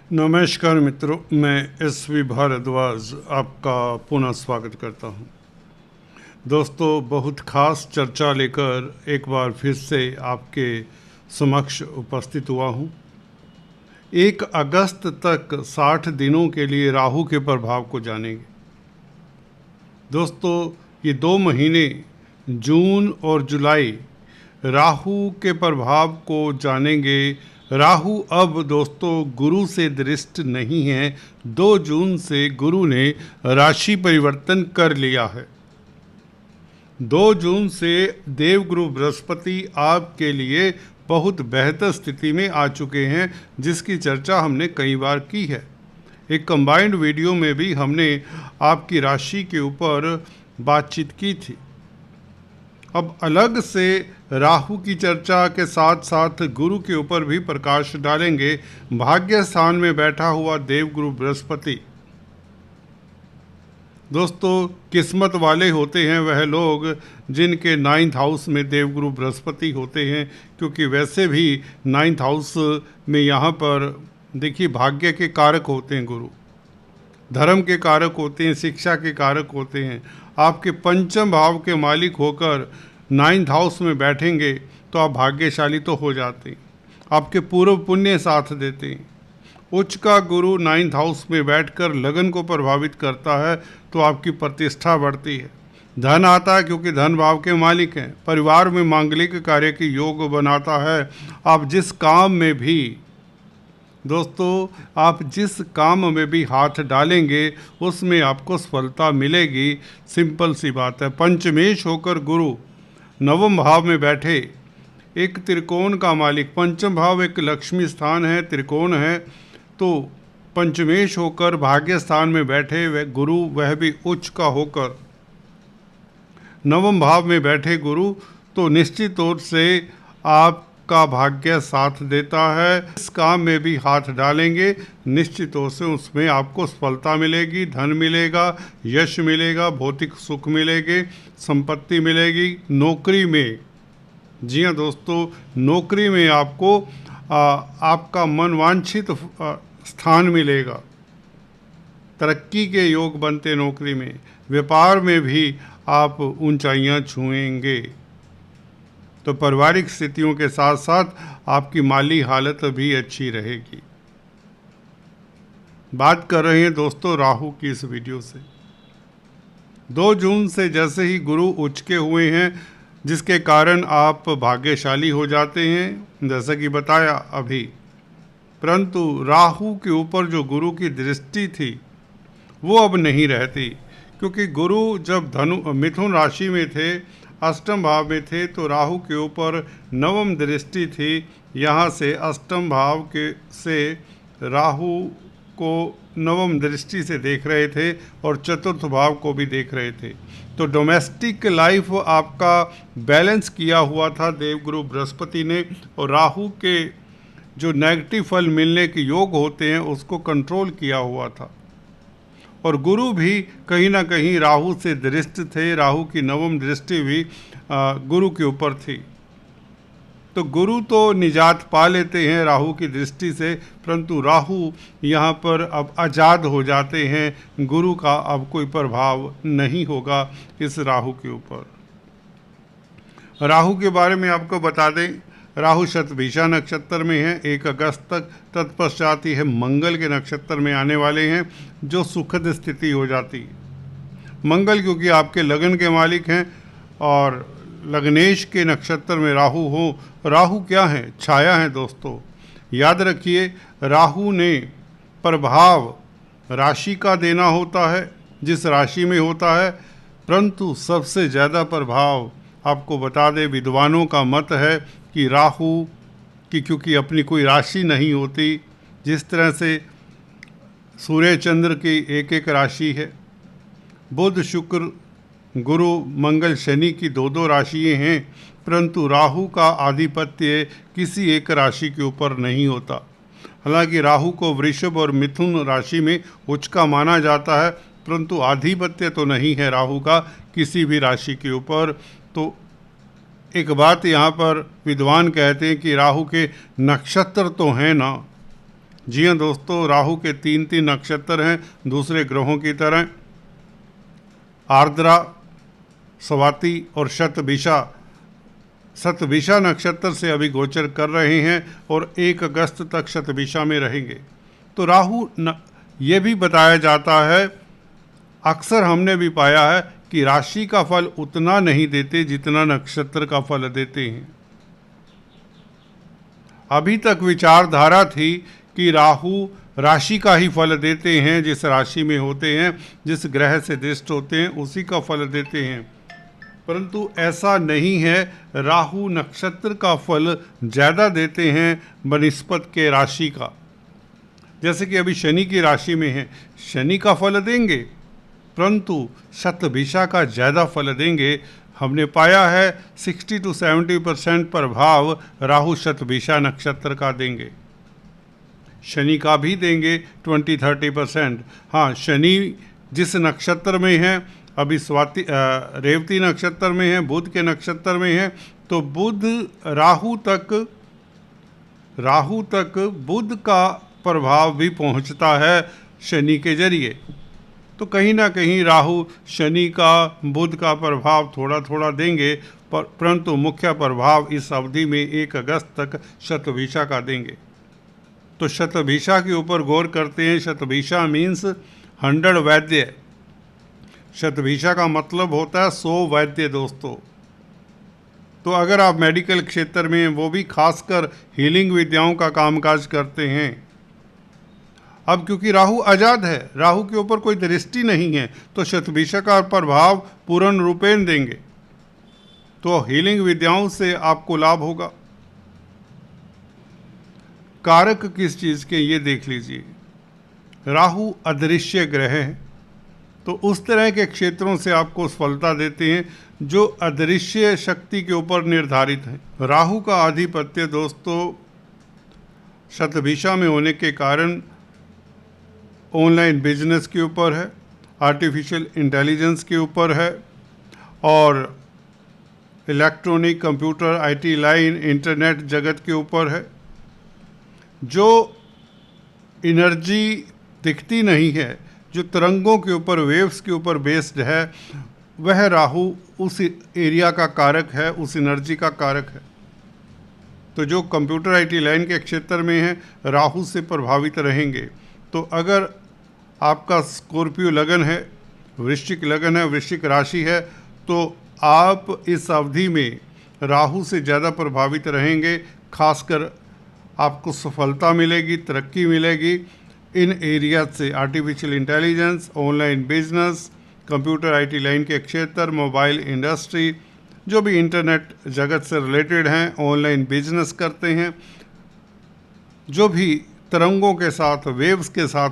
नमस्कार मित्रों, मैं एस.वी. भारद्वाज आपका पुनः स्वागत करता हूं। दोस्तों, बहुत खास चर्चा लेकर एक बार फिर से आपके समक्ष उपस्थित हुआ हूं। 1 अगस्त तक 60 दिनों के लिए राहु के प्रभाव को जानेंगे। दोस्तों, ये 2 महीने जून और जुलाई राहु के प्रभाव को जानेंगे। राहु अब दोस्तों गुरु से दृष्ट नहीं है। 2 जून से गुरु ने राशि परिवर्तन कर लिया है। 2 जून से देवगुरु बृहस्पति आपके लिए बहुत बेहतर स्थिति में आ चुके हैं, जिसकी चर्चा हमने कई बार की है। एक कंबाइंड वीडियो में भी हमने आपकी राशि के ऊपर बातचीत की थी। अब अलग से राहु की चर्चा के साथ साथ गुरु के ऊपर भी प्रकाश डालेंगे। भाग्य स्थान में बैठा हुआ देवगुरु बृहस्पति, दोस्तों किस्मत वाले होते हैं वह लोग जिनके 9th हाउस में देवगुरु बृहस्पति होते हैं, क्योंकि वैसे भी 9th हाउस में यहाँ पर देखिए भाग्य के कारक होते हैं गुरु, धर्म के कारक होते हैं, शिक्षा के कारक होते हैं। आपके पंचम भाव के मालिक होकर 9th हाउस में बैठेंगे तो आप भाग्यशाली तो हो जाते हैं। आपके पूर्व पुण्य साथ देते हैं। उच्च का गुरु 9th हाउस में बैठकर लगन को प्रभावित करता है तो आपकी प्रतिष्ठा बढ़ती है। धन आता है क्योंकि धन भाव के मालिक हैं। परिवार में मांगलिक कार्य की योग बनाता है। आप जिस काम में भी दोस्तों आप जिस काम में भी हाथ डालेंगे उसमें आपको सफलता मिलेगी। सिंपल सी बात है। पंचमेश होकर गुरु 9वें भाव में बैठे, एक त्रिकोण का मालिक, पंचम भाव एक लक्ष्मी स्थान है, त्रिकोण है, तो पंचमेश होकर भाग्य स्थान में बैठे वह गुरु, वह भी उच्च का होकर 9वें भाव में बैठे गुरु, तो निश्चित तौर से आपका भाग्य साथ देता है। इस काम में भी हाथ डालेंगे निश्चित तौर से उसमें आपको सफलता मिलेगी, धन मिलेगा, यश मिलेगा, भौतिक सुख मिलेंगे, संपत्ति मिलेगी। नौकरी में, जी हाँ दोस्तों, नौकरी में आपको आपका मनवांछित स्थान मिलेगा। तरक्की के योग बनते नौकरी में। व्यापार में भी आप ऊंचाइयां छुएंगे। तो पारिवारिक स्थितियों के साथ साथ आपकी माली हालत भी अच्छी रहेगी। बात कर रहे हैं दोस्तों राहु की इस वीडियो से। 2 जून से जैसे ही गुरु उच्च के हुए हैं, जिसके कारण आप भाग्यशाली हो जाते हैं जैसा कि बताया अभी, परंतु राहु के ऊपर जो गुरु की दृष्टि थी वो अब नहीं रहती, क्योंकि गुरु जब मिथुन राशि में थे, अष्टम भाव में थे, तो राहु के ऊपर 9वीं दृष्टि थी। यहाँ से अष्टम भाव के से राहु को 9वीं दृष्टि से देख रहे थे और चतुर्थ भाव को भी देख रहे थे। तो डोमेस्टिक लाइफ आपका बैलेंस किया हुआ था देवगुरु बृहस्पति ने, और राहु के जो नेगेटिव फल मिलने के योग होते हैं उसको कंट्रोल किया हुआ था। और गुरु भी कहीं ना कहीं राहु से दृष्ट थे। राहु की 9वीं दृष्टि भी गुरु के ऊपर थी। तो गुरु तो निजात पा लेते हैं राहु की दृष्टि से, परंतु राहु यहाँ पर अब आज़ाद हो जाते हैं। गुरु का अब कोई प्रभाव नहीं होगा इस राहु के ऊपर। राहु के बारे में आपको बता दें, राहु शतभिषा नक्षत्र में है 1 अगस्त तक। तत्पश्चात ही है मंगल के नक्षत्र में आने वाले हैं, जो सुखद स्थिति हो जाती है। मंगल क्योंकि आपके लगन के मालिक हैं और लग्नेश के नक्षत्र में राहु हो। राहु क्या है? छाया है दोस्तों। याद रखिए, राहु ने प्रभाव राशि का देना होता है, जिस राशि में होता है, परंतु सबसे ज़्यादा प्रभाव आपको बता दें विद्वानों का मत है कि राहु की, क्योंकि अपनी कोई राशि नहीं होती, जिस तरह से सूर्य चंद्र की एक एक राशि है, बुध शुक्र गुरु मंगल शनि की 2-2 राशियाँ हैं, परंतु राहु का आधिपत्य किसी एक राशि के ऊपर नहीं होता। हालांकि राहु को वृषभ और मिथुन राशि में उच्च का माना जाता है, परंतु आधिपत्य तो नहीं है राहु का किसी भी राशि के ऊपर। तो एक बात यहाँ पर विद्वान कहते हैं कि राहु के नक्षत्र तो हैं ना, जी हाँ दोस्तों, राहु के 3 नक्षत्र हैं दूसरे ग्रहों की तरह। आर्द्रा, स्वाति और शतभिषा नक्षत्र से अभी गोचर कर रहे हैं और 1 अगस्त तक शतभिषा में रहेंगे। तो राहु ये भी बताया जाता है, अक्सर हमने भी पाया है कि राशि का फल उतना नहीं देते जितना नक्षत्र का फल देते हैं। अभी तक विचारधारा थी कि राहु राशि का ही फल देते हैं, जिस राशि में होते हैं, जिस ग्रह से दृष्ट होते हैं उसी का फल देते हैं, परंतु ऐसा नहीं है। राहु नक्षत्र का फल ज़्यादा देते हैं बनिस्पत के राशि का। जैसे कि अभी शनि की राशि में है, शनि का फल देंगे परंतु शतभिषा का ज़्यादा फल देंगे। हमने पाया है 60 to 70% प्रभाव राहु शतभिषा नक्षत्र का देंगे। शनि का भी देंगे 20-30%। हाँ, शनि जिस नक्षत्र में है, अभी रेवती नक्षत्र में है, बुध के नक्षत्र में है, तो बुध राहु तक बुध का प्रभाव भी पहुंचता है शनि के जरिए। तो कहीं ना कहीं राहु शनि का बुध का प्रभाव थोड़ा थोड़ा देंगे, परंतु मुख्य प्रभाव इस अवधि में 1 अगस्त तक शतभिषा का देंगे। तो शतभिषा के ऊपर गौर करते हैं। शतभिषा मीन्स 100 वैद्य। शतभिषा का मतलब होता है 100 वैद्य दोस्तों। तो अगर आप मेडिकल क्षेत्र में, वो भी खासकर हीलिंग विद्याओं का कामकाज करते हैं, अब क्योंकि राहु आज़ाद है, राहु के ऊपर कोई दृष्टि नहीं है, तो शतभिषा का प्रभाव पूर्ण रूपेण देंगे, तो हीलिंग विद्याओं से आपको लाभ होगा। कारक किस चीज़ के, ये देख लीजिए। राहु अदृश्य ग्रह है, तो उस तरह के क्षेत्रों से आपको सफलता देते हैं जो अदृश्य शक्ति के ऊपर निर्धारित हैं। राहु का आधिपत्य दोस्तों शतभिषा में होने के कारण ऑनलाइन बिजनेस के ऊपर है, आर्टिफिशियल इंटेलिजेंस के ऊपर है, और electronic, computer, IT line, internet जगत के ऊपर है। जो एनर्जी दिखती नहीं है, जो तरंगों के ऊपर, वेव्स के ऊपर बेस्ड है, वह राहु उस एरिया का कारक है, उस एनर्जी का कारक है। तो जो कंप्यूटर आईटी लाइन के क्षेत्र में है, राहु से प्रभावित रहेंगे। तो अगर आपका स्कॉर्पियो लगन है, वृश्चिक लगन है, वृश्चिक राशि है, तो आप इस अवधि में राहु से ज़्यादा प्रभावित रहेंगे। खासकर आपको सफलता मिलेगी, तरक्की मिलेगी इन एरिया से। Artificial intelligence, online business, computer IT line के क्षेत्र, मोबाइल इंडस्ट्री, जो भी इंटरनेट जगत से रिलेटेड हैं, ऑनलाइन बिजनेस करते हैं, जो भी तरंगों के साथ, वेव्स के साथ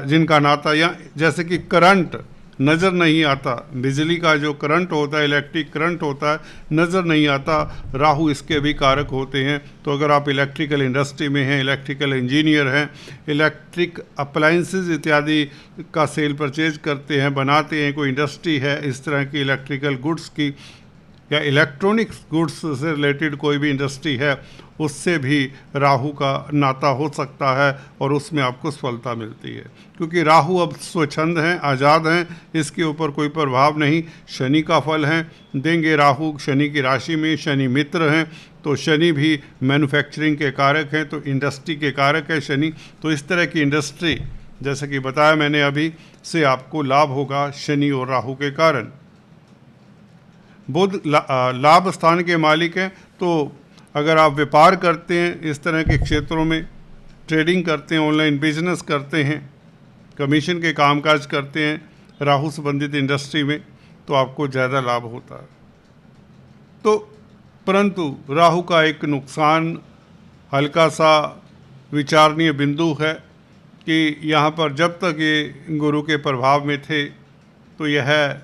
जिनका नाता, या जैसे कि करंट नज़र नहीं आता, बिजली का जो करंट होता है, इलेक्ट्रिक करंट होता है, नज़र नहीं आता, राहु इसके भी कारक होते हैं। तो अगर आप इलेक्ट्रिकल इंडस्ट्री में हैं, इलेक्ट्रिकल इंजीनियर हैं, इलेक्ट्रिक अप्लायंसेस इत्यादि का सेल परचेज करते हैं, बनाते हैं, कोई इंडस्ट्री है इस तरह की इलेक्ट्रिकल गुड्स की, या इलेक्ट्रॉनिक्स गुड्स से रिलेटेड कोई भी इंडस्ट्री है, उससे भी राहु का नाता हो सकता है और उसमें आपको सफलता मिलती है। क्योंकि राहु अब स्वच्छंद हैं, आज़ाद हैं, इसके ऊपर कोई प्रभाव नहीं। शनि का फल हैं देंगे राहु, शनि की राशि में शनि मित्र हैं, तो शनि भी मैन्युफैक्चरिंग के कारक हैं, तो इंडस्ट्री के कारक है शनि। तो इस तरह की इंडस्ट्री, जैसे कि बताया मैंने अभी, से आपको लाभ होगा शनि और राहु के कारण। बुध लाभ स्थान के मालिक हैं, तो अगर आप व्यापार करते हैं, इस तरह के क्षेत्रों में ट्रेडिंग करते हैं, ऑनलाइन बिजनेस करते हैं, कमीशन के कामकाज करते हैं राहु संबंधित इंडस्ट्री में, तो आपको ज़्यादा लाभ होता है। तो परंतु राहु का एक नुकसान, हल्का सा विचारणीय बिंदु है कि यहाँ पर जब तक ये गुरु के प्रभाव में थे, तो यह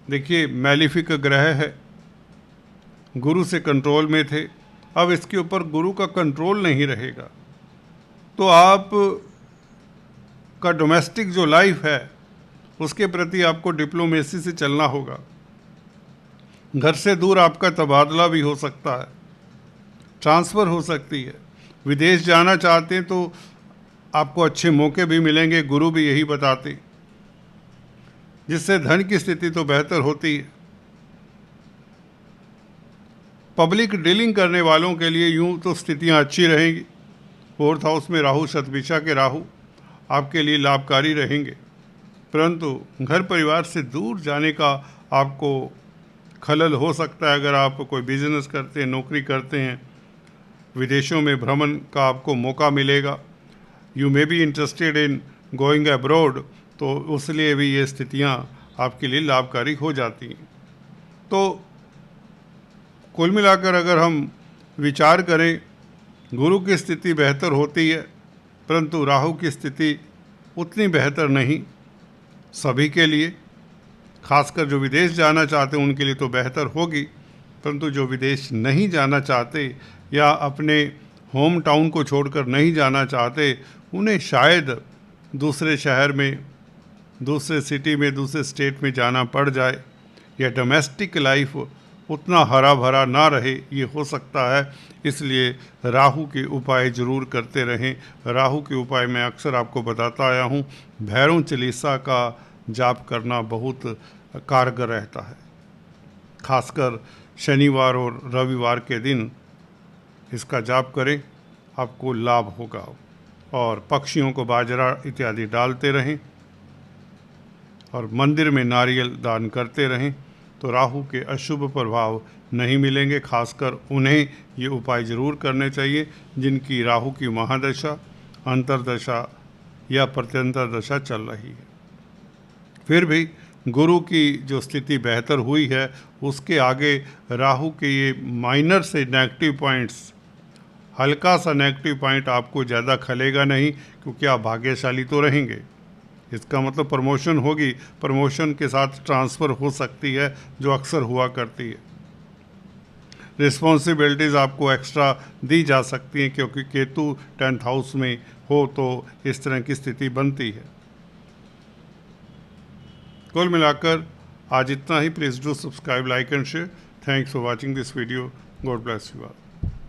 देखिए मैलिफिक ग्रह है, गुरु से कंट्रोल में थे। अब इसके ऊपर गुरु का कंट्रोल नहीं रहेगा, तो आप का डोमेस्टिक जो लाइफ है उसके प्रति आपको डिप्लोमेसी से चलना होगा। घर से दूर आपका तबादला भी हो सकता है, ट्रांसफ़र हो सकती है। विदेश जाना चाहते हैं तो आपको अच्छे मौके भी मिलेंगे, गुरु भी यही बताते, जिससे धन की स्थिति तो बेहतर होती है। पब्लिक डीलिंग करने वालों के लिए यूं तो स्थितियां अच्छी रहेंगी। 4th हाउस में राहु, शतभिषा के राहु आपके लिए लाभकारी रहेंगे, परंतु घर परिवार से दूर जाने का आपको खलल हो सकता है। अगर आप कोई बिजनेस करते हैं, नौकरी करते हैं, विदेशों में भ्रमण का आपको मौका मिलेगा। You may be interested in going abroad, तो उसलिए भी ये स्थितियाँ आपके लिए लाभकारी हो जाती हैं। तो कुल मिलाकर अगर हम विचार करें, गुरु की स्थिति बेहतर होती है, परंतु राहु की स्थिति उतनी बेहतर नहीं सभी के लिए। खासकर जो विदेश जाना चाहते हैं उनके लिए तो बेहतर होगी, परंतु जो विदेश नहीं जाना चाहते या अपने होम टाउन को छोड़कर नहीं जाना चाहते, उन्हें शायद दूसरे शहर में, दूसरे सिटी में, दूसरे स्टेट में जाना पड़ जाए, या डोमेस्टिक लाइफ उतना हरा भरा ना रहे, ये हो सकता है। इसलिए राहु के उपाय ज़रूर करते रहें। राहु के उपाय मैं अक्सर आपको बताता आया हूँ। भैरव चालीसा का जाप करना बहुत कारगर रहता है, खासकर शनिवार और रविवार के दिन इसका जाप करें, आपको लाभ होगा। और पक्षियों को बाजरा इत्यादि डालते रहें और मंदिर में नारियल दान करते रहें, तो राहु के अशुभ प्रभाव नहीं मिलेंगे। खासकर उन्हें ये उपाय ज़रूर करने चाहिए जिनकी राहु की महादशा, अंतर्दशा या प्रत्यंतर दशा चल रही है। फिर भी गुरु की जो स्थिति बेहतर हुई है, उसके आगे राहु के ये माइनर से नेगेटिव पॉइंट्स, हल्का सा नेगेटिव पॉइंट आपको ज़्यादा खलेगा नहीं, क्योंकि आप भाग्यशाली तो रहेंगे। इसका मतलब प्रमोशन होगी, प्रमोशन के साथ ट्रांसफ़र हो सकती है, जो अक्सर हुआ करती है। रिस्पॉन्सिबिलिटीज़ आपको एक्स्ट्रा दी जा सकती हैं, क्योंकि केतु 10th हाउस में हो तो इस तरह की स्थिति बनती है। कुल मिलाकर आज इतना ही। Please do subscribe, like and share. Thanks for watching this video. God bless you all.